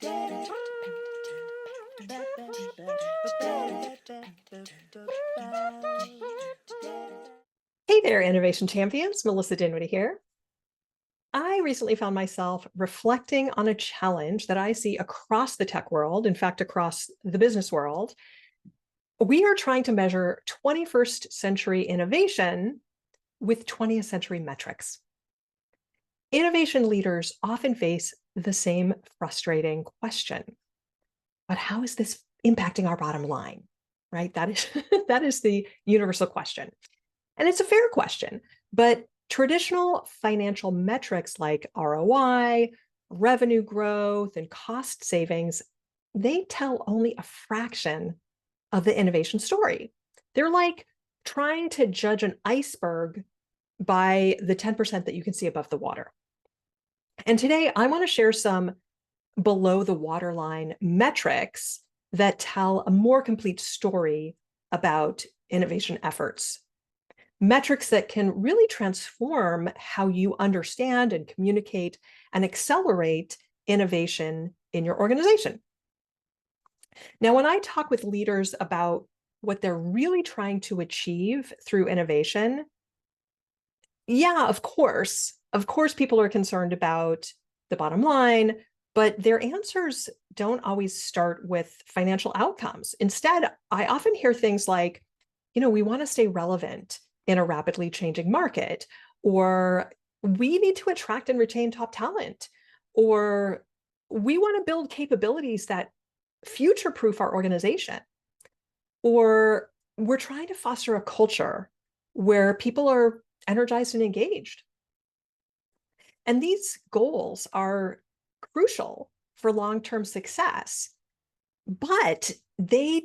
Hey there, innovation champions. Melissa Dinwiddie here. I recently found myself reflecting on a challenge that I see across the tech world, in fact, across the business world. We are trying to measure 21st century innovation with 20th century metrics. Innovation leaders often face the same frustrating question. But how is this impacting our bottom line? Right? That is that is the universal question. And it's a fair question, but traditional financial metrics like ROI, revenue growth, and cost savings, they tell only a fraction of the innovation story. They're like trying to judge an iceberg by the 10% that you can see above the water. And today I want to share some below the waterline metrics that tell a more complete story about innovation efforts. Metrics that can really transform how you understand and communicate and accelerate innovation in your organization. Now, when I talk with leaders about what they're really trying to achieve through innovation, yeah, of course, people are concerned about the bottom line, but their answers don't always start with financial outcomes. Instead, I often hear things like, we want to stay relevant in a rapidly changing market, or we need to attract and retain top talent, or we want to build capabilities that future-proof our organization, or we're trying to foster a culture where people are energized and engaged. And these goals are crucial for long-term success, but they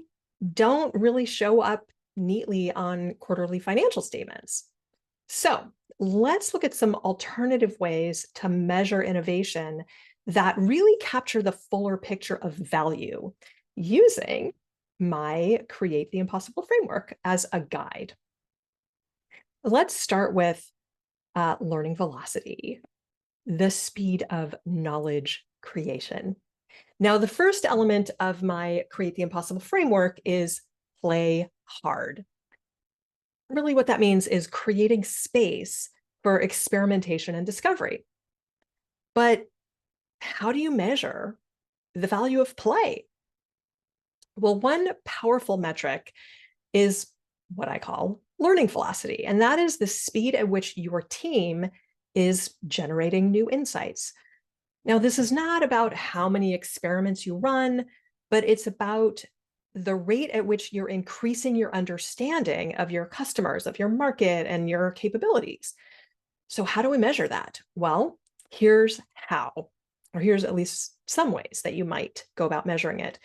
don't really show up neatly on quarterly financial statements. So let's look at some alternative ways to measure innovation that really capture the fuller picture of value using my Create the Impossible framework as a guide. Let's start with learning velocity, the speed of knowledge creation. Now, the first element of my Create the Impossible framework is play hard. Really, what that means is creating space for experimentation and discovery. But how do you measure the value of play? Well, one powerful metric is what I call learning velocity, and that is the speed at which your team is generating new insights. Now, this is not about how many experiments you run, but it's about the rate at which you're increasing your understanding of your customers, of your market, and your capabilities. So how do we measure that? Well, here's how, or here's at least some ways that you might go about measuring it.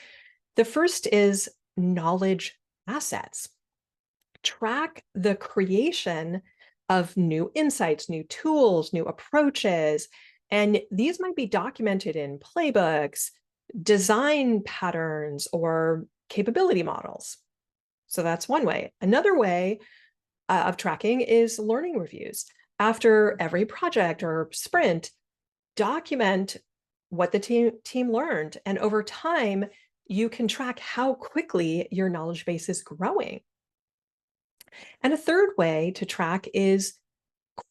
The first is knowledge assets. Track the creation of new insights, new tools, new approaches, and these might be documented in playbooks, design patterns, or capability models. So that's one way. Another way of tracking is learning reviews. After every project or sprint, document what the team learned. And over time, you can track how quickly your knowledge base is growing. And a third way to track is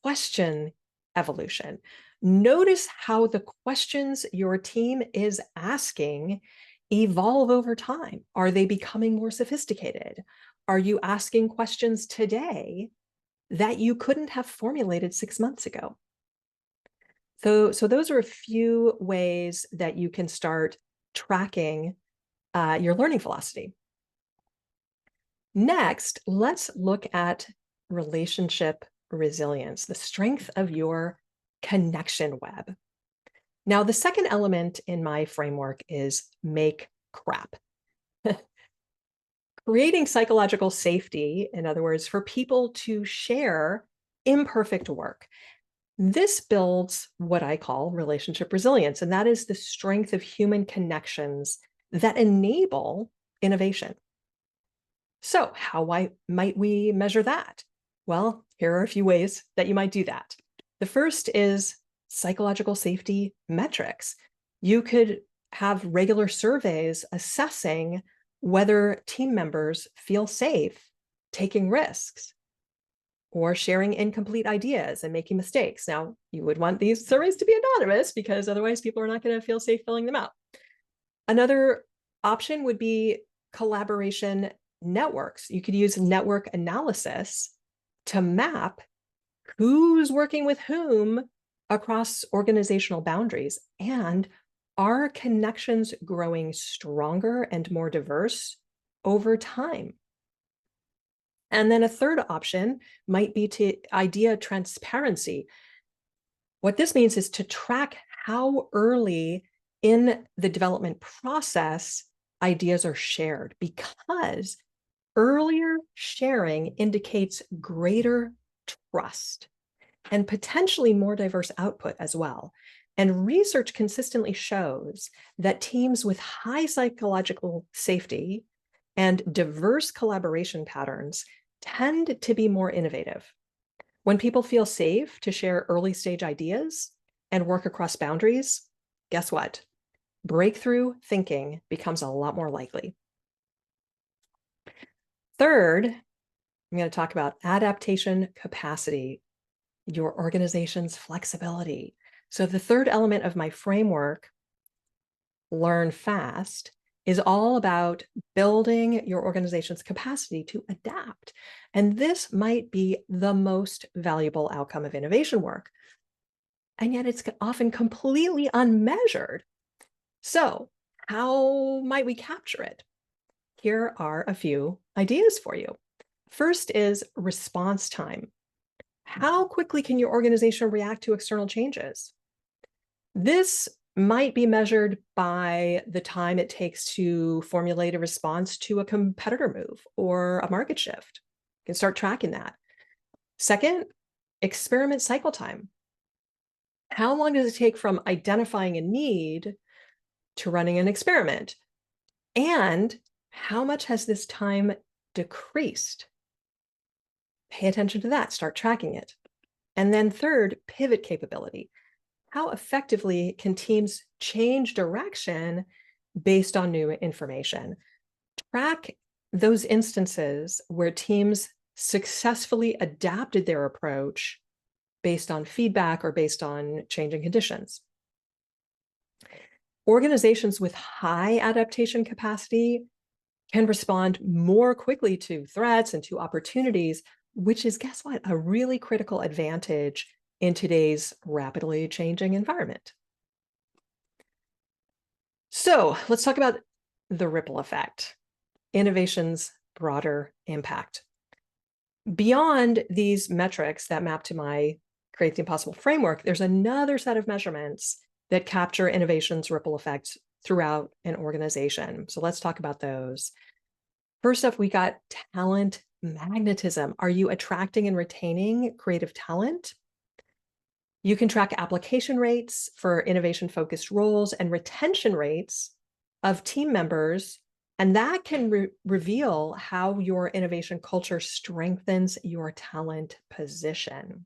question evolution. Notice how the questions your team is asking evolve over time. Are they becoming more sophisticated? Are you asking questions today that you couldn't have formulated 6 months ago? So those are a few ways that you can start tracking your learning velocity. Next, let's look at relationship resilience, the strength of your connection web. Now, the second element in my framework is make crap. Creating psychological safety, in other words, for people to share imperfect work. This builds what I call relationship resilience, and that is the strength of human connections that enable innovation. So how might we measure that? Well, here are a few ways that you might do that. The first is psychological safety metrics. You could have regular surveys assessing whether team members feel safe taking risks or sharing incomplete ideas and making mistakes. Now, you would want these surveys to be anonymous because otherwise people are not going to feel safe filling them out. Another option would be collaboration networks. You could use network analysis to map who's working with whom across organizational boundaries, and are connections growing stronger and more diverse over time? And then a third option might be to idea transparency. What this means is to track how early in the development process ideas are shared, because earlier sharing indicates greater trust and potentially more diverse output as well. And research consistently shows that teams with high psychological safety and diverse collaboration patterns tend to be more innovative. When people feel safe to share early stage ideas and work across boundaries, guess what? Breakthrough thinking becomes a lot more likely. Third, I'm going to talk about adaptation capacity, your organization's flexibility. So the third element of my framework, Learn Fast, is all about building your organization's capacity to adapt. And this might be the most valuable outcome of innovation work. And yet it's often completely unmeasured. So how might we capture it? Here are a few ideas for you. First is response time. How quickly can your organization react to external changes? This might be measured by the time it takes to formulate a response to a competitor move or a market shift. You can start tracking that. Second, experiment cycle time. How long does it take from identifying a need to running an experiment? And how much has this time decreased? Pay attention to that, start tracking it. And then third, pivot capability. How effectively can teams change direction based on new information? Track those instances where teams successfully adapted their approach based on feedback or based on changing conditions. Organizations with high adaptation capacity can respond more quickly to threats and to opportunities, which is, guess what, a really critical advantage in today's rapidly changing environment. So let's talk about the ripple effect, innovation's broader impact. Beyond these metrics that map to my Create the Impossible framework, there's another set of measurements that capture innovation's ripple effects throughout an organization. So let's talk about those. First up, we got talent magnetism. Are you attracting and retaining creative talent? You can track application rates for innovation-focused roles and retention rates of team members, and that can reveal how your innovation culture strengthens your talent position.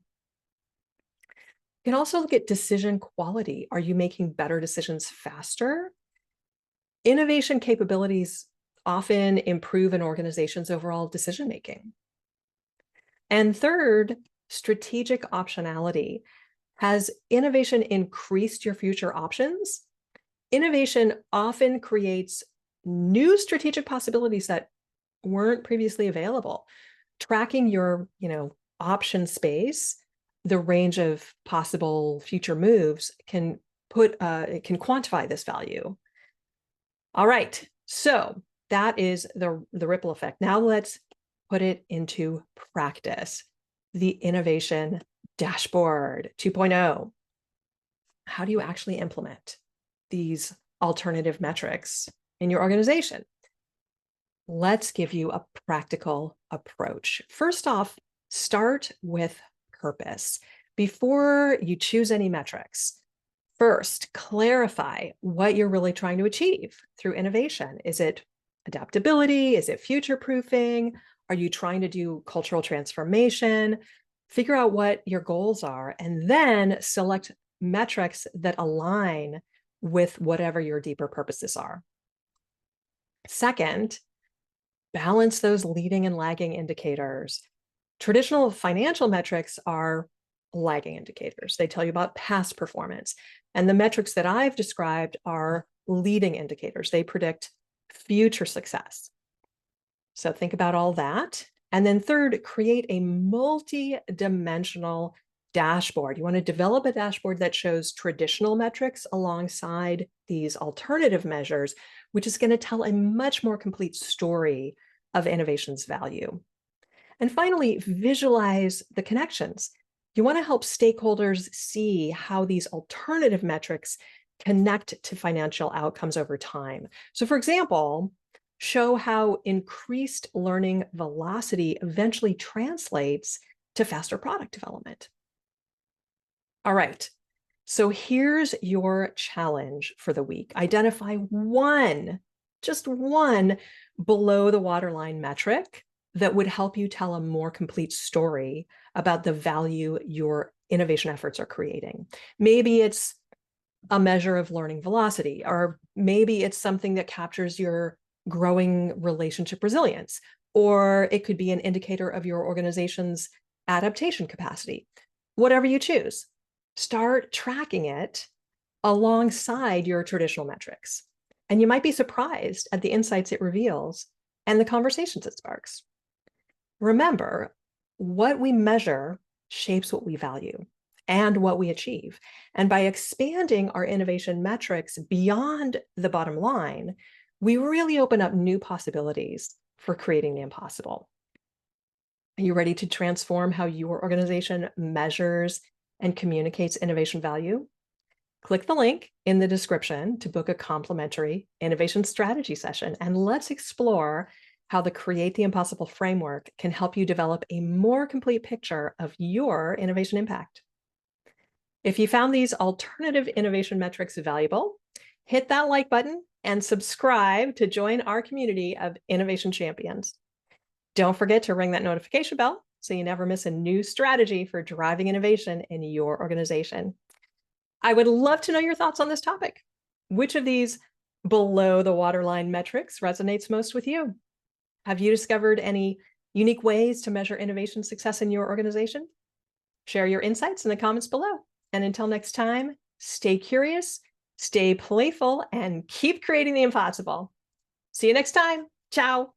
You can also look at decision quality. Are you making better decisions faster? Innovation capabilities often improve an organization's overall decision-making. And third, strategic optionality. Has innovation increased your future options? Innovation often creates new strategic possibilities that weren't previously available. Tracking your, option space, the range of possible future moves can quantify this value. All right, so that is the ripple effect. Now let's put it into practice. The innovation dashboard 2.0. How do you actually implement these alternative metrics in your organization? Let's give you a practical approach. First off, start with purpose. Before you choose any metrics, first, clarify what you're really trying to achieve through innovation. Is it adaptability? Is it future-proofing? Are you trying to do cultural transformation? Figure out what your goals are, and then select metrics that align with whatever your deeper purposes are. Second, balance those leading and lagging indicators. Traditional financial metrics are lagging indicators. They tell you about past performance. And the metrics that I've described are leading indicators. They predict future success. So think about all that. And then third, create a multi-dimensional dashboard. You want to develop a dashboard that shows traditional metrics alongside these alternative measures, which is going to tell a much more complete story of innovation's value. And finally, visualize the connections. You want to help stakeholders see how these alternative metrics connect to financial outcomes over time. So for example, show how increased learning velocity eventually translates to faster product development. All right, so here's your challenge for the week. Identify one, just one below the waterline metric that would help you tell a more complete story about the value your innovation efforts are creating. Maybe it's a measure of learning velocity, or maybe it's something that captures your growing relationship resilience, or it could be an indicator of your organization's adaptation capacity. Whatever you choose, start tracking it alongside your traditional metrics. And you might be surprised at the insights it reveals and the conversations it sparks. Remember, what we measure shapes what we value and what we achieve. And by expanding our innovation metrics beyond the bottom line, we really open up new possibilities for creating the impossible. Are you ready to transform how your organization measures and communicates innovation value? Click the link in the description to book a complimentary innovation strategy session, and let's explore how the Create the Impossible framework can help you develop a more complete picture of your innovation impact. If you found these alternative innovation metrics valuable, hit that like button and subscribe to join our community of innovation champions. Don't forget to ring that notification bell so you never miss a new strategy for driving innovation in your organization. I would love to know your thoughts on this topic. Which of these below the waterline metrics resonates most with you? Have you discovered any unique ways to measure innovation success in your organization? Share your insights in the comments below. And until next time, stay curious, stay playful, and keep creating the impossible. See you next time. Ciao.